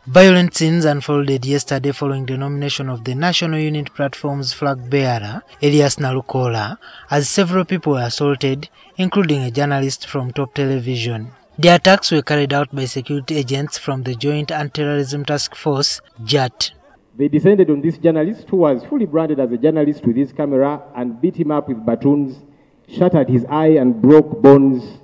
Violent scenes unfolded yesterday following the nomination of the National Unity Platform's flag bearer, Elias Nalukola, as several people were assaulted, including a journalist from Top Television. The attacks were carried out by security agents from the Joint Anti-Terrorism Task Force, JAT. They descended on this journalist, who was fully branded as a journalist, with his camera and beat him up with batons, shattered his eye and broke bones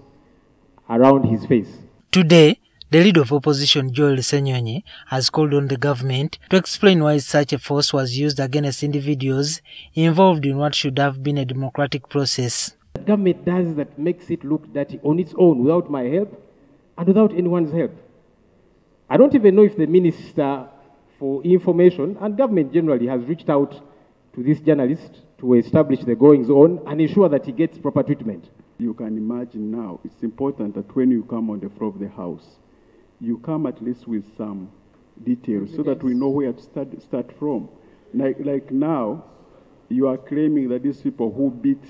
around his face. Today, the leader of opposition, Ssenyonyi, has called on the government to explain why such a force was used against individuals involved in what should have been a democratic process. The government does that makes it look dirty on its own, without my help and without anyone's help. I don't even know if the Minister for Information and government generally has reached out to this journalist to establish the goings on and ensure that he gets proper treatment. You can imagine now, it's important that when you come on the floor of the House, you come at least with some details so that we know where to start from. Like now, you are claiming that these people who beat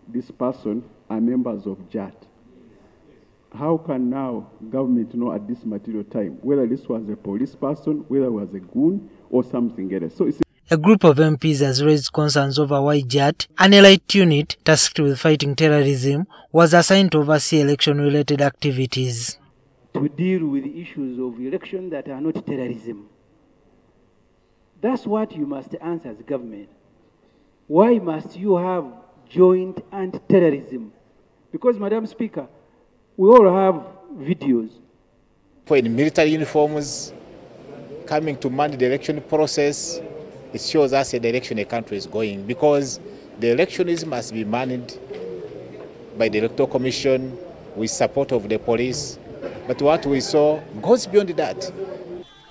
this person are members of JAT. How can now government know at this material time whether this was a police person, whether it was a goon or something else? So a group of MPs has raised concerns over why JAT, an elite unit tasked with fighting terrorism, was assigned to oversee election-related activities. To deal with issues of election that are not terrorism. That's what you must answer as government. Why must you have joint anti-terrorism? Because, Madam Speaker, we all have videos. In military uniforms, coming to manage the election process, it shows us the direction a country is going, because the elections must be managed by the Electoral Commission with support of the police. But what we saw goes beyond that.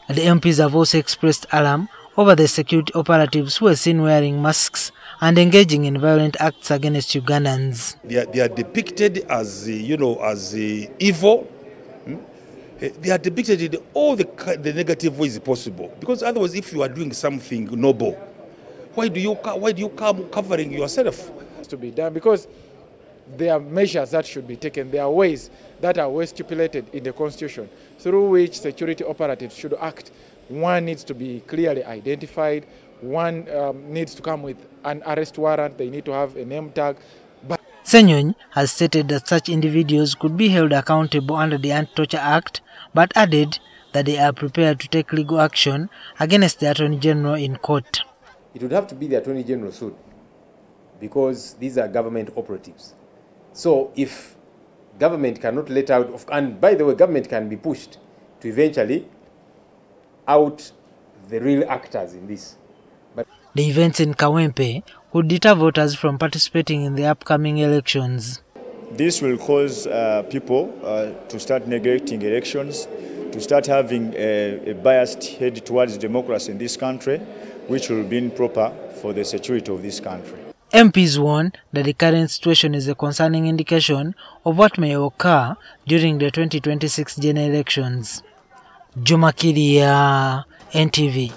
The MPs have also expressed alarm over the security operatives who were seen wearing masks and engaging in violent acts against Ugandans. They are depicted as, as evil. They are depicted in all the negative ways possible. Because otherwise, if you are doing something noble, why do you come covering yourself? To be done, because there are measures that should be taken. There are ways that are well stipulated in the Constitution through which security operatives should act. One needs to be clearly identified. One needs to come with an arrest warrant. They need to have a name tag. But Ssenyonyi has stated that such individuals could be held accountable under the Anti-Torture Act, but added that they are prepared to take legal action against the Attorney General in court. It would have to be the Attorney General soon, because these are government operatives. So if government cannot let out, and by the way, government can be pushed to eventually out the real actors in this. But the events in Kawempe could deter voters from participating in the upcoming elections. This will cause people to start neglecting elections, to start having a biased head towards democracy in this country, which will be improper for the security of this country. MPs warn that the current situation is a concerning indication of what may occur during the 2026 general elections. Juma Kiria, NTV.